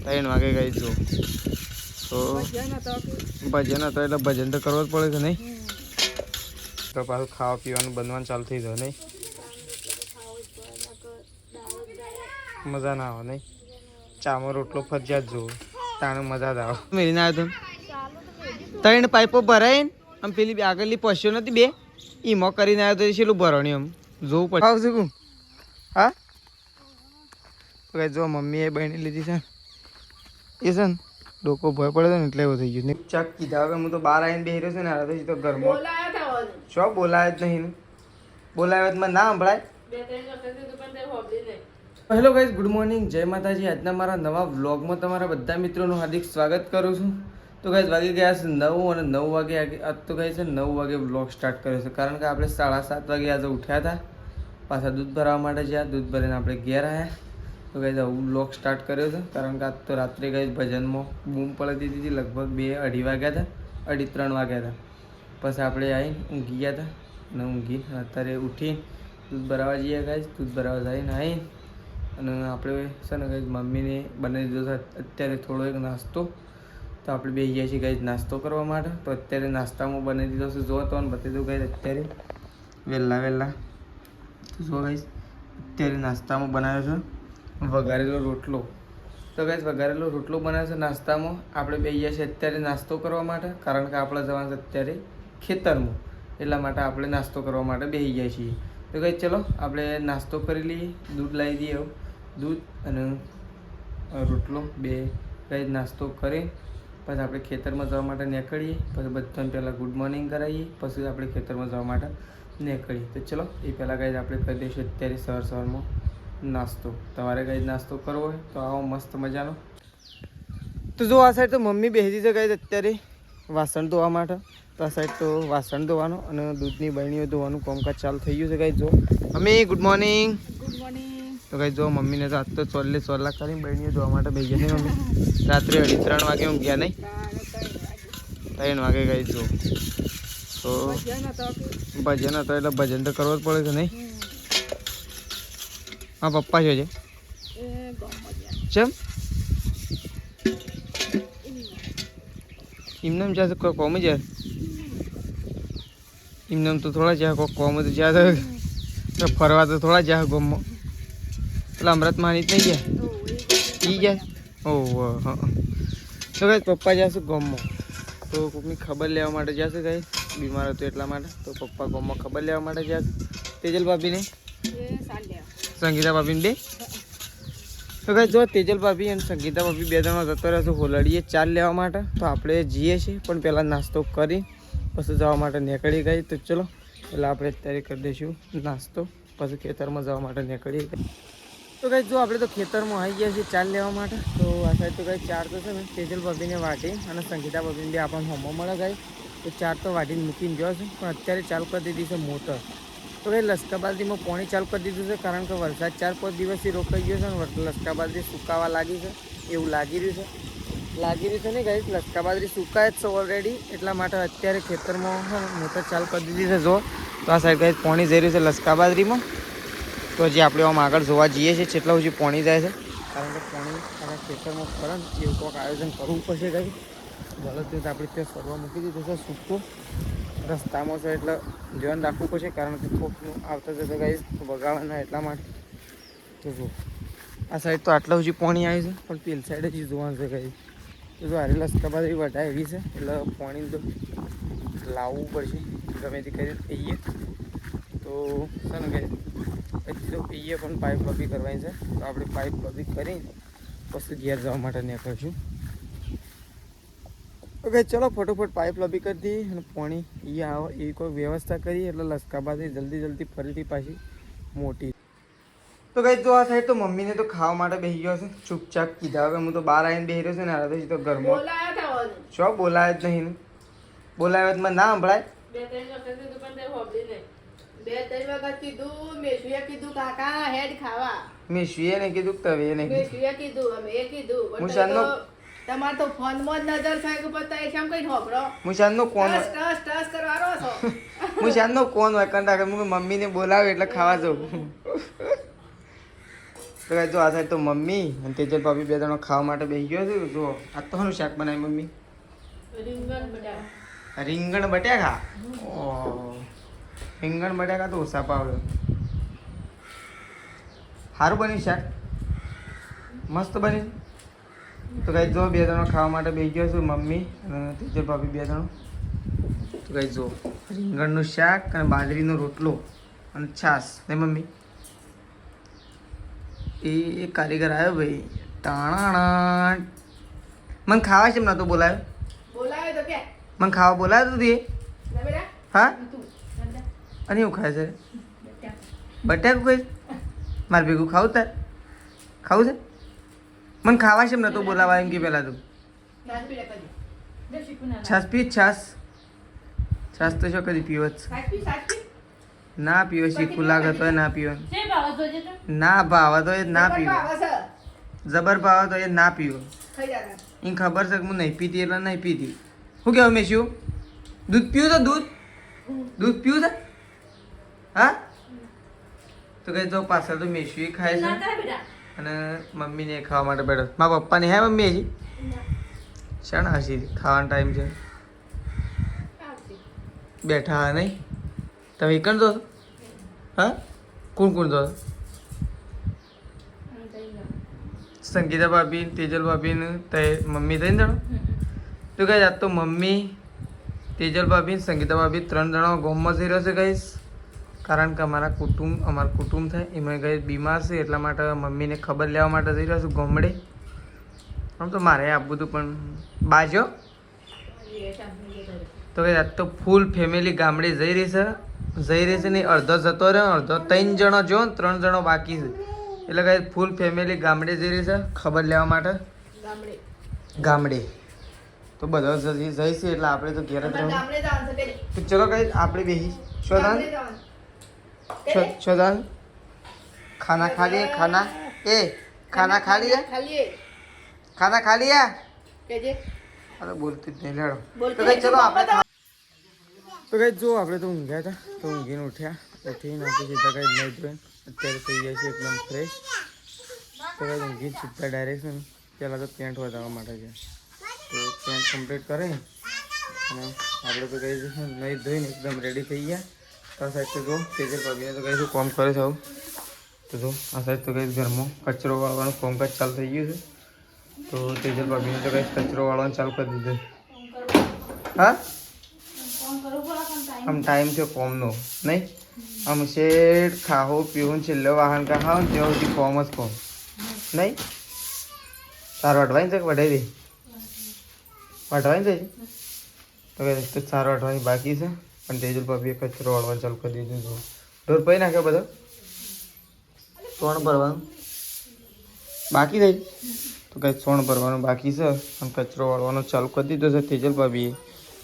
3 વાગે ગઈ જો તો ભજન હતો એટલે ભજન તો કરવો જ પડે કે નહીં. તો પાછું ખાવા પીવાનું બનવાનું ચાલુ થઈ જાય નહીં. મજા ના આવે નહીં. ચામો રોટલો ફરજિયાત જોવો તાણે મજા જ આવે. મેરીને આવ્યો તો 3 પાઇપો ભરાઈને આમ પેલી આગળની પસ્યો નથી 2 ઈમો કરીને આવ્યો તો છેલ્લું ભરણી આમ જોવું પડે. આવશે કું હા તો કઈ જો મમ્મીએ બહેણી લીધી છે એ છે ને ડોકો ભય પડે છે ને એટલે એવું થઈ ગયું. ચક કીધા વગર હું તો બહાર આવીને બેહી રહ્યો છું ને હાલ તો ઘરમાં શું બોલાય જ નહીં. બોલાય જ મને ના સંભળાય. હેલો ગાઈઝ, ગુડ મોર્નિંગ, જય માતાજી. આજના મારા નવા વ્લોગમાં તમારા બધા મિત્રોનું હાર્દિક સ્વાગત કરું છું. તો ગાઈઝ વાગી ગયા છે 9 અને 9 વાગે આજ તો ગાઈઝ 9 વાગે વ્લોગ સ્ટાર્ટ કર્યો છે કારણ કે આપણે 7:30 વાગે આજે ઉઠ્યા હતા. પાછા દૂધ ભરવા માટે જ્યાં દૂધ ભરીને આપણે ઘેર આવ્યા. તો ગાઈઝ આવું વ્લોગ સ્ટાર્ટ કર્યો છે કારણ કે આજ તો રાત્રે ગાઈઝ ભજનમાં બૂમ પડી દીધી હતી. લગભગ 2-2:30 વાગ્યા હતા, 2:30-3 વાગ્યા હતા. પછી આપણે આવીને ઊંઘી ગયા હતા અને ઊંઘી અત્યારે ઉઠીને દૂધ ભરાવા જઈએ ગાઈઝ. દૂધ ભરાવા જઈને આવીને અને આપણે છે ને ગાઈઝ મમ્મીને બનાવી દીધો છે અત્યારે થોડો એક નાસ્તો. તો આપણે બે ગયા છીએ ગાઈઝ નાસ્તો કરવા માટે. તો અત્યારે નાસ્તામાં બનાવી દીધો છે જો તો બતાવી દઉં ગાઈઝ અત્યારે વહેલા તો જો ગાઈઝ અત્યારે નાસ્તામાં બનાવ્યો છે વઘારેલો રોટલો. તો ગાઈઝ વઘારેલો રોટલો બનાવ્યો છે નાસ્તામાં. આપણે બે ગયા છીએ અત્યારે નાસ્તો કરવા માટે કારણ કે આપણે જવાનું છે અત્યારે ખેતરમાં, એટલા માટે આપણે નાસ્તો કરવા માટે બેસી ગયા છીએ. તો ગાઈઝ ચલો આપણે નાસ્તો કરી લઈએ. દૂધ લાવી દઈએ, દૂધ અને રોટલો બે ગાઈઝ નાસ્તો કરી પછી આપણે ખેતરમાં જવા માટે નીકળીએ. પછી બધાને પહેલાં ગુડ મોર્નિંગ કરાવીએ પછી આપણે ખેતરમાં જવા માટે નીકળીએ. તો ચલો એ પહેલાં ગાઈઝ આપણે કરી દઈશું અત્યારે સવારમાં નાસ્તો. તમારે ગાઈઝ નાસ્તો કરવો હોય તો આવો મસ્ત મજાનો. તો જો આ સાઈડ તો મમ્મી બેસી છે ગાઈઝ અત્યારે વાસણ ધોવા માટે. તો આ સાઈડ તો વાસણ ધોવાનું અને દૂધની બરણીઓ ધોવાનું કામકાજ ચાલુ થઈ ગયું છે ગાઈઝ. જો મમ્મી ગુડ મોર્નિંગ. તો ગાઈઝ જો મમ્મીને તો આજ તો 4 કરીને બરણીઓ ધોવા માટે બેસી ગયા છે મમ્મી. રાત્રે 2:30-3 વાગે ઊંઘ્યા નહીં, 3 વાગે ગાઈઝ જો તો ભજન હતો એટલે ભજન તો કરવો જ પડે કે નહીં. હા પપ્પા છે ચમ એમને જ્યાં કોમ જાય એમને તો થોડા જ્યાં કોઈ કોમ તો જ્યાં ફરવા તો થોડા જ્યાં ગમમાં એટલે અમૃત માની જ નહીં ગયા ઈ જાય. ઓહો હા તો કઈ પપ્પા જશે ગમમાં તો કોઈકની ખબર લેવા માટે જશે કઈ બીમાર હતો એટલા માટે. તો પપ્પા ગમમાં ખબર લેવા માટે જશે. તેજલ ભાભીને સંગીતા ભાભીને બે તો કઈ જો તેજલ ભાભી અને સંગીતા ભાભી 2 જણા જતો રહેશે હોલડીએ ચાલ લેવા માટે. તો આપણે જઈએ છીએ પણ પહેલાં નાસ્તો કરી પછી જવા માટે નીકળી ગઈ. તો ચલો પહેલાં આપણે અત્યારે કરી દઈશું નાસ્તો પછી ખેતરમાં જવા માટે નીકળીએ. તો કઈ જો આપણે તો ખેતરમાં આવી ગયા છીએ ચાલ લેવા માટે. તો આ સાઈડ તો કઈ ચાર તો છે ને તેજલ ભાભીને વાટી અને સંગીતા ભાભીને બી આપણને હોમો મળે ગઈ. તો ચાર તો વાટીને મૂકીને ગયો છે પણ અત્યારે ચાલુ કરી દીધી છે મોટર. તો કઈ લસકાબાદરીમાં પાણી ચાલુ કરી દીધું છે કારણ કે વરસાદ 4-5 દિવસથી રોકાઈ ગયો છે ને લસકાબાદરી સુકાવા લાગી છે એવું લાગી રહ્યું છે ને ગાઈસ. લસકાબાદરી સુકાય જ છે ઓલરેડી એટલા માટે અત્યારે ખેતરમાં મોટર ચાલુ કરી દીધી છે. જો તો આ સાઈડ ગાઈસ પાણી જઈ રહ્યું છે લસકાબાદરીમાં. તો હજી આપણે આમ આગળ જોવા જઈએ છીએ કેટલા હજી પાણી જાય છે કારણ કે પાણી આપણા ખેતરમાં ફરે ને એવું કોઈક આયોજન કરવું પડશે ગાઈસ. બળદ તો આપણે ત્યાં ફરવા મૂકી દીધું છે સૂકો રસ્તામાં છે એટલે ધ્યાન રાખવું પડશે કારણ કે કોકનું આવતા જતા ગાઈસ વગાડવાના એટલા માટે. તો જો આ સાઈડ તો આટલા હજી પાણી આવ્યું છે પણ પેલી સાઈડ હજી જોવાનું છે ગાઈસ. તો જો હારે લસકાબાદરી વધારે એવી છે એટલે પાણી તો લાવવું પડશે ગમે તે કરીને પીએ તો છે ને ગાઈસ. પછી તો પીએ પણ પાઇપ લબી કરવાની છે તો આપણે પાઇપ લબી કરીને પછી ઘેર જવા માટે નીકળશું. ઓકે ચલો ફટોફટ પાઇપ લબી કરી દઈએ અને પાણી એ આવે એવી કોઈ વ્યવસ્થા કરીએ એટલે લસકાબાદરી જલ્દી ફરીથી પાછી મોટી. તો કઈ તો આ સાઈડ તો મમ્મીને તો ખાવા માટે બેસી ગયો છે ચૂપચાપ કીધા વગર. હું તો બહાર આવીને બેસી રહ્યો છું ને હાલ તો ઘરમાં શું બોલાય જ નહીં. બોલાય જ મને ના સંભળાય. 2-3 વખત કીધું મેશુએ કીધું કાકા હેડ ખાવા. મેશુએ ને કીધું તવે ને મેશુએ કીધું અમે એ કીધું તમારે તો ફોન માં જ નજર થાય કે પતા એ કેમ કઈ હોબરો મુશાનનો કોણ ટસ કરવાનો છો. મુશાનનો કોણ હોય કંટા કે મમ્મીને બોલાવે એટલે ખાવા જવું. તો કાંઈ જો આ સાઈડ તો મમ્મી અને તેજલ ભાભી બે જણો ખાવા માટે બેસી ગયો છે. જો આ તો શાનું શાક બનાવી મમ્મી? રીંગણ બટાકા. રીંગણ બટાકા. ઓહ, રીંગણ બટાકા તો ઓછા પાવડે. સારું બન્યું શાક, મસ્ત બન્યું. તો કાંઈ જો બે જણો ખાવા માટે બેસી ગયો છું, મમ્મી અને તેજલ ભાભી બે જણો. તો કાંઈ જો રીંગણનું શાક અને બાજરીનો રોટલો અને છાશ ને મમ્મી. એ કારીગર આવ્યો ભાઈ. ટાણા મને ખાવા છે નતો બોલાયો? બોલાવે તો કે મને ખાવા બોલાયો તું તે? લે બેટા. હા, તું નંદા અને એવું ખાય છે? બટાકા. બટાકું ખાય? મારે ભેગું ખાવું તાર? ખાવું છે? મને ખાવા છે નતો બોલાવા એમ કે પહેલાં તું. નાન પીડા કરી દે શીખું ના છાશ પી છાશ. છાશ તો શું કદી પીવો જ? સાચી ના પીવો શીખું લાગે તો ના પીવો. છે ભાવ જોજે તો ના ભાવે તો એ ના પીવો. આવે છે જબર ભાવે તો એ ના પીવો. ખાઈ જાના. એ ખબર છે કે હું નહીં પીતી એટલે નહીં પીતી. શું કહેવું મેશ્યું? દૂધ પીવું છે? દૂધ દૂધ પીવું છે? હા, તો કઈ તો પાછળ તો મેશ્યું ખાય ના છે કરે બેટા. અને મમ્મીને ખાવા માટે બેઠો. મારા પપ્પાની હે મમ્મી હજી શાણા હસી ખાવાનો ટાઈમ છે આવશે. બેઠા હા નહીં? તમે એકણ દો? હા, કોણ કોણ દો? આમ થઈ ગયું. સંગીતા ભાભી, તેજલ ભાભી ને તે મમ્મી થઈને જણો. તો કઈ આજ તો મમ્મી, તેજલ ભાભી, સંગીતા ભાભી 3 જણા ગામમાં જઈ રહ્યો છે ગઈશ. કારણ કે અમારા કુટુંબ થાય એમાં ગઈ બીમાર છે એટલા માટે મમ્મીને ખબર લેવા માટે જઈ રહ્યો છું ગામડે. આમ તો મારે આપવું હતું પણ બાજો. એ સાંભળી લે કરે. તો કઈ આજ તો ફૂલ ફેમિલી ગામડે જઈ રહી છે ને અડધો જતો રહ્યો, અડધો 3 જણો જો ને 3 જણો બાકી છે. એટલે કઈ ફૂલ ફેમિલી ગામડે જઈ રહી છે ખબર લેવા માટે. ગામડે તો બધા જઈશે એટલે આપણે તો ઘેર જ અમારે રહું. ગામડે જવાનું છે પેલી. તો ચલો કઈ આપણે બેસી શોધાન ગામડે જવાનું. પેલી? શોધાન ખાના ખા લીએ. ખાના ખા લીએ. ખાના ખા લીએ. કેજે. અરે બોલતી જ નહીં લેડો. બોલતી તો કઈ ચલો નહીં. આપણે તો કઈ જો આપણે તો ઊંઘ્યા હતા તો ઊંઘીને ઉઠ્યા. ઉઠીને આપણે સીધા કઈ નહીં ધોઈને અત્યારે થઈ ગયા છે એકદમ ફ્રેશ. તો કઈ ઊંઘીને સીધા ડાયરેક્શન પહેલાં તો પેન્ટ વધારવા માટે છે. તો પેન્ટ કમ્પ્લીટ કરે અને આપણે તો કઈ નહીં ધોઈને એકદમ રેડી થઈ ગયા. આ સાઈડ તો જો તેજલ ભાભીને તો કઈ શું કામ કરે છે આવું. તો જો આ સાઈડ તો કઈ ઘરમાં કચરો વાળવાનું કામકાજ ચાલુ થઈ ગયું છે. તો તેજલ ભાભીને તો કઈ કચરો વાળવાનું ચાલુ કરી દીધું. હા, આમ ટાઈમ છે કોમનો નહીં? આમ શેઠ ખાવું પીવું છેલ્લો વાહન કા ખાવ ને ત્યાં સુધી કોમ જ કોમ નહીં? સારું અઠવાઈ છે કે વઢાઈ દે? અઠવાઈ દે તો કે સારું અઠવાઈ બાકી છે પણ તેજલ ભાભીએ કચરો વાળવાનું ચાલુ કરી દીધું. જો ઢોર પડી નાખ્યો બધો. સોણ ભરવાનું બાકી થઈ તો કંઈ સોણ ભરવાનું બાકી છે અને કચરો વાળવાનો ચાલુ કરી દીધો છે તેજલ ભાભીએ.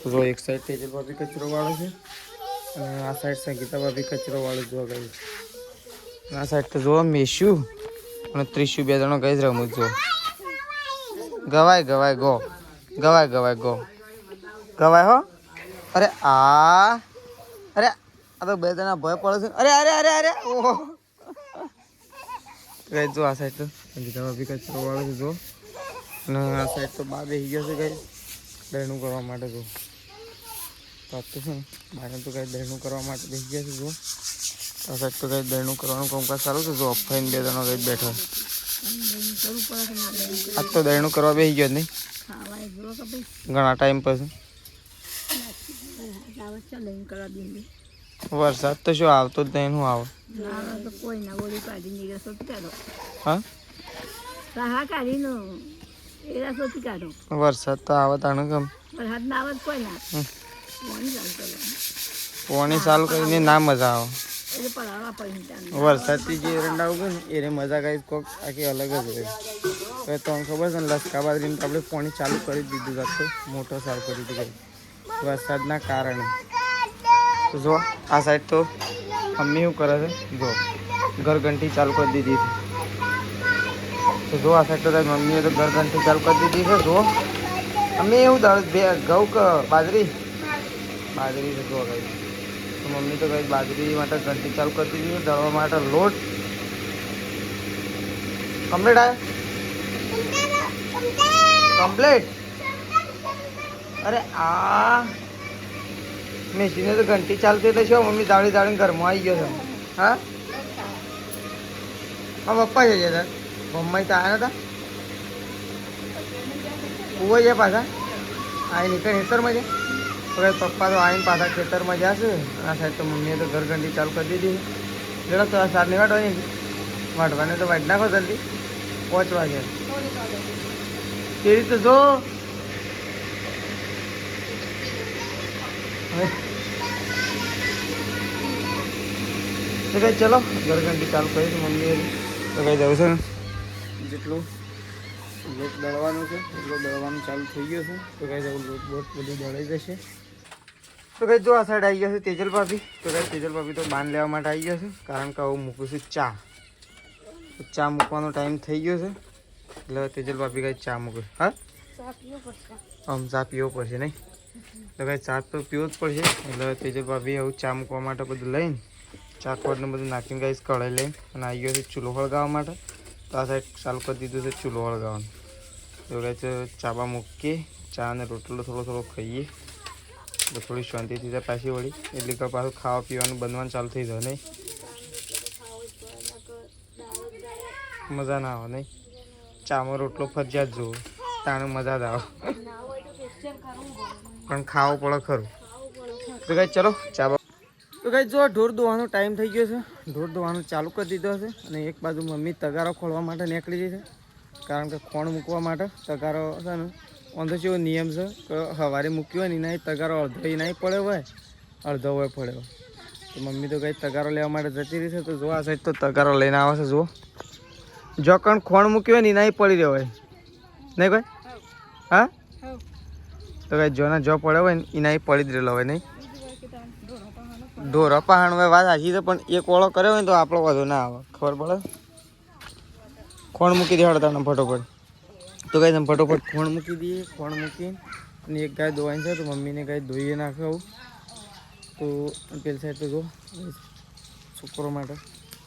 તો જો એક સાઈડ તેજલ ભાભી કચરો વાળો છે અને આ સાઈડ સંગીતા ભાભી કચરો વાળો જોવા ગઈ. આ સાઈડ તો જોવા મેશ્યું અને ત્રીસ્યું બે જણો ગઈ જ રમું જો. ગવાય ગો ગવાય હો. અરે આ તો બે જણા ભય પડે છે. અરે ઓહો. ગઈ જો આ સાઈડ તો સંગીતા ભાભી કચરો વાળો છે જો અને આ સાઈડ તો બા બેસી ગયો છે ગઈ દહેણું કરવા માટે જો. તો છે ને બાને તો કંઈ દહેણું કરવા માટે બેસી ગયા છે જો. આ સાઈડ તો કંઈ દહેણું કરવાનું કામકાજ ચાલુ છે જો. અફાઈને બે જણા કંઈ બેઠો. આજ તો દહેણું કરવા બેસી ગયો જ નહીં ઘણા ટાઈમ પછી. વરસાદ તો શું આવતો જ નહીં. શું આવે? હા, વરસાદ તો આવે તાણે ગમ પાણી ચાલુ કરીને ના મજા આવે. વરસાદથી જે એરંડા ઉગે ને એને મજા કઈ કોક આખી અલગ જ હોય. તો તમને ખબર છે ને લસકા બાજરીને તો આપણે પાણી ચાલુ કરી દીધું હતું. મોટો સારું કરી દીધું વરસાદના કારણે. તો જો આ સાઈડ તો મમ્મી શું કરે છે જો ઘરઘંટી ચાલુ કરી દીધી છે. તો જો આ સાઈડ તો મમ્મીએ તો ઘરઘંટી ચાલુ કરી દીધી છે. જો અમે એવું દળ ઘઉં કે બાજરી છે જો કઈ. તો મમ્મી તો કઈ બાજરી માટે ઘંટી ચાલુ કરી દીધી છે દળવા માટે લોટ. કમ્પ્લીટ આવે કમ્પ્લીટ. અરે આ મેસીને તો ઘંટી ચાલતી એટલે શું મમ્મી દાળી દાળીને ઘરમાં આવી ગયો છે. હા હા પપ્પા છે તાર મમ્મી તો આવ્યા નતા ઉવો છે પાછા આ નીકળ ખેતરમાં છે તો ભાઈ પપ્પા તો આવીને પાછા ખેતરમાં જશે. આ સાઈડ તો મમ્મીએ તો ઘર ઘંટી ચાલુ કરી દીધી. ચલો તો આ સારની વાટવાની વાટવાને તો વાટ નાખો જલ્દી 5 વાગ્યા તે રીતે જો તો કઈ ચલો ઘર ઘંટી ચાલુ કરીશ મમ્મીએ તો કઈ જવું છે ને જેટલું લોટ દળવાનું છે એટલું દળવાનું ચાલુ થઈ ગયું છે તો કઈ જવું લોટ બોટ બધું દળાઈ જશે. તો કઈ જો આ સાઈડ આવી ગયા છે તેજલ ભાભી. તો કઈ તેજલ ભાભી તો બાંધ લેવા માટે આવી ગયા છે કારણ કે હું મૂકું છું ચા. ચા મૂકવાનો ટાઈમ થઈ ગયો છે એટલે તેજલ ભાભી કઈ ચા મૂકે. હા આમ ચા પીવો પડશે નહીં તો કઈ ચા તો પીવો જ પડશે એટલે તેજલ ભાભી આવું ચા મૂકવા માટે બધું લઈને ચા ખોટને બધું નાખીને કઈ કઢાઈ લઈને અને આવી ગયો છે ચૂલો હળગાવવા માટે. તો આ સાઈડ ચાલુ કરી દીધું છે ચૂલો હળગાવવાનું. તો કઈ ચાબા મૂકીએ ચા અને રોટલો થોડો થોડો ખાઈએ તો થોડી શાંતિથી જાય પાછી વળી એટલે કે પાછું ખાવા પીવાનું બનવાનું ચાલુ થઈ જાય નહીં મજા ના આવે નહીં. ચામાં રોટલો ફરજિયાત જોવો તાણે મજા જ આવે પણ ખાવું પડે ખરું. તો કઈ ચલો ચા તો કઈ જો ઢોર ધોવાનો ટાઈમ થઈ ગયો છે. ઢોર ધોવાનું ચાલુ કરી દીધો છે અને એક બાજુ મમ્મી તગારો ખોલવા માટે નીકળી ગઈ છે કારણ કે ખોણ મૂકવા માટે તગારો છે ને ઓંધો જેવો નિયમ છે કે સવારે મૂક્યો હોય ને એના તગારો અડધો એના પડ્યો હોય અડધો હોય પડ્યો તો મમ્મી તો કઈ તગારો લેવા માટે જતી રહી છે. તો જો આ સાઈડ તો તગારો લઈને આવે છે જુઓ જો કણ ખોણ મૂક્યો હોય ને એના પડી રહ્યો હોય નહીં કોઈ. હા તો કઈ જોના જો પડ્યો હોય ને એના પડી જ રહેલો હોય નહીં. ઢોર પહાણ હોય વાત સાચી છે પણ એક ઓળો કર્યો હોય ને તો આપણો વધુ ના આવે ખબર પડે. ખોણ મૂકી દે હળતા ફટોફટ. તો કઈ તમે ફટોફટ ખોણ મૂકી દઈએ. ખોણ મૂકીને અને એક ગાય ધોવાની છે તો મમ્મીને ગાય ધોઈએ નાખે આવું. તો પેલી સાઈડ તો જો છોકરો માટે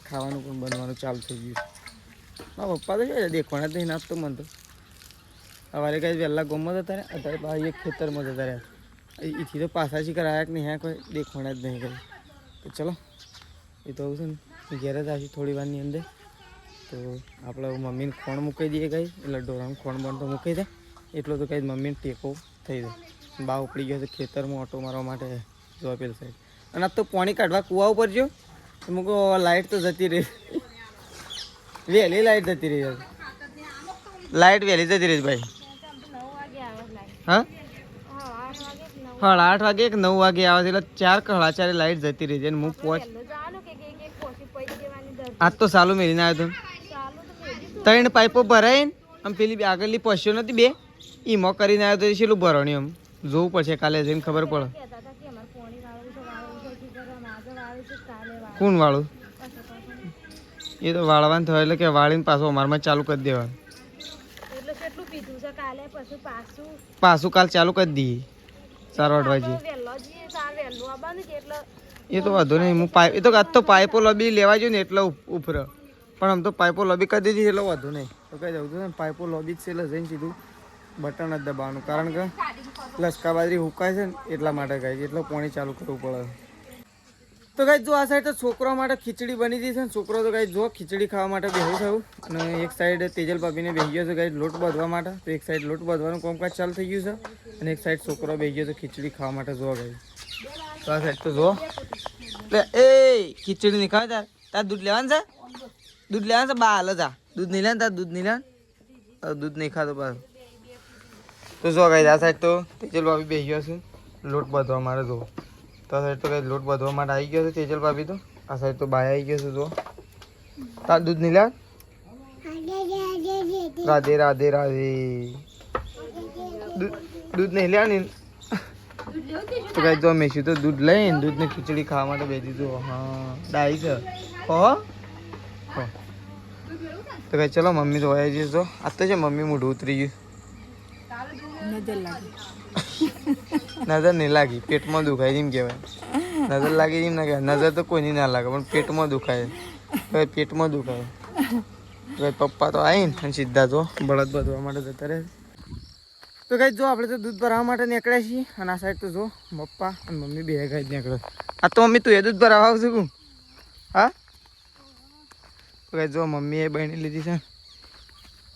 ખાવાનું પણ બનવાનું ચાલુ થઈ ગયું. મારા પપ્પા તો છે દેખવાના જ નહીં નાખતો મને તો. સવારે કાંઈ વહેલા ગમત હતા ને અત્યારે પાછા એક ખેતરમાં જતા રહ્યા એથી તો પાછા શીખર આવ્યા કે નહીં હા કોઈ દેખવાના જ નહીં કરે. તો ચલો એ તો આવું છે ને ઘેર જ આવશે થોડી વારની અંદર. તો આપણે મમ્મીને ખોણ મૂકી દઈએ કાંઈ એટલે ઢોરાનું ખોણ બન તો મૂકી દે એટલો તો કાંઈ મમ્મીને ટેકો થઈ જાય. બા ઉપડી ગયો છે ખેતરમાં ઓટો મારવા માટે જોવા પેલી સાઈડ. અને આજ તો પાણી કાઢવા કૂવા ઉપર જો મૂકો લાઇટ તો જતી રહી વહેલી લાઇટ જતી રહી લાઇટ વહેલી જતી રહી ભાઈ. હા 8:30 વાગે કે 9 વાગે આવે છે એટલે 4 કે 4 લાઇટ જતી રહી છે અને હું આજ તો સાલું મેળીને આવ્યો હતો 3 પાઇપો ભરાઈને આમ પેલી આગળની પશ્યો નથી 2 એમાં કરીને આવ્યો તો છેલ્લું ભરણી આમ જોવું પડશે કાલે જઈને ખબર પડે. કોણ વાળું એ તો વાળવાનું થયું એટલે કે વાળીને પાછું અમારમાં ચાલુ કરી દેવાનું. પાછું કાલ ચાલુ કરી દઈએ 4 વાગે. એ તો વાંધો નહીં હું પાઇપ એ તો આજ તો પાઇપો લબી લેવા જોઈએ ને એટલે ઉભર પણ આમ તો પાઇપો લબી કરી દીધી એટલે વાંધો નહીં. તો કઈ જવું ને પાઇપો લબી જ છે એટલે જઈને સીધું બટન જ દબાવવાનું કારણ કે લસકા બાજરી હુકાય છે ને એટલા માટે કઈ એટલે પાણી ચાલુ કરવું પડે. તો કઈ જો આ સાઈડ તો છોકરા માટે ખીચડી બની ગઈ છે ને છોકરો તો કઈ જો ખીચડી ખાવા માટે બેહું થયું અને એક સાઈડ તેજલ ભાભીને બેસી ગયો છે કઈ લોટ બાંધવા માટે. તો એક સાઈડ લોટ બાંધવાનું કામકાજ ચાલુ થઈ ગયું છે અને એક સાઈડ છોકરો બેસી ગયો છે ખીચડી ખાવા માટે જોવા ગઈ. તો આ સાઈડ તો જો એ ખીચડી નહીં ખાવા તાર દૂધ લેવાનું છે દૂધ લેવાનું છે બા હાલ જા દૂધ નહીં લેવાનું તાર દૂધ નહીં લેવાનું દૂધ નહીં ખાતો બસ. તો જો કઈ આ સાઈડ તો તેજલ ભાભી બેસી ગયો છે લોટ બાંધવા માટે જો. તો આ સાઈડ તો કઈ લોટ બાંધવા માટે આવી ગયો છે તેજલ ભાભી. તો આ સાઈડ તો બાય આવી ગયો છે જો તાર દૂધ નહીં લેવાનું. રાધે રાધે રાધે દૂધ નહીં લેવાની. તો કઈ જો મેસી તો દૂધ લઈને દૂધની ખીચડી ખાવા માટે બેસી દીધું. હા ડાઈ છે હો. તો કઈ ચલો મમ્મી તો વયા જઈશ. તો આ તો છે મમ્મી મોઢું ઉતરી ગયું. નજર નહીં લાગી પેટમાં દુખાય એમ કહેવાય. નજર લાગી એમ ના કહેવાય નજર તો કોઈની ના લાગે પણ પેટમાં દુખાય પેટમાં દુખાય તો પપ્પા તો આવીને અને સીધા જો બળદ બધવા માટે જતા રહે. તો કઈ જો આપણે તો દૂધ ભરાવવા માટે નીકળ્યા છીએ અને આ સાઈડ તો જો પપ્પા અને મમ્મી બે કઈ નીકળે. આ તો મમ્મી તું એ દૂધ ભરાવવા આવશે કું? હા તો કઈ જો મમ્મી એ બહેણી લીધી છે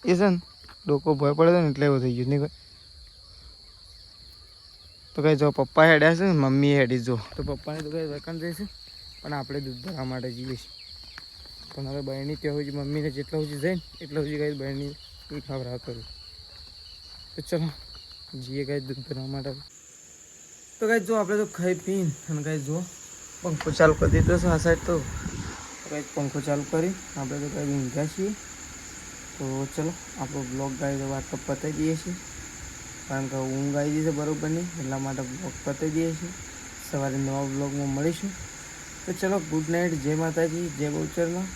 એ છે ને ડોકો ભય પડે છે ને એટલે એવું થઈ ગયું નહીં. તો કઈ જો પપ્પા હેડ્યા છે ને મમ્મી હેડી જો તો પપ્પાને તો કઈ વેકન જઈશે પણ આપણે દૂધ ભરવા માટે જઈએ છીએ. પણ હવે બહેણી ત્યાં સુધી મમ્મીને જેટલા સુધી જઈને એટલા સુધી કઈ બહેણી એ ખબર કરું. તો ચલો જઈએ કઈ દૂધ ભરવા માટે. તો કઈ જો આપણે તો ખાઈ પીને અને કઈ જો પંખો ચાલુ કરી દીધો છે આ સાઈડ. તો કઈ પંખો ચાલુ કરી આપણે તો કઈ ઊંઘ્યા છીએ. તો ચલો આપણો બ્લોગ ગાઈ વાત તો પતાવી દઈએ છીએ કારણ કે ઊંઘ આવી જશે બરાબર નહીં એટલા માટે બ્લોગ પતાવી દઈએ છીએ. સવારે નવા બ્લોગમાં મળીશું. તો ચલો ગુડ નાઇટ, જય માતાજી, જય બહુચરમાં.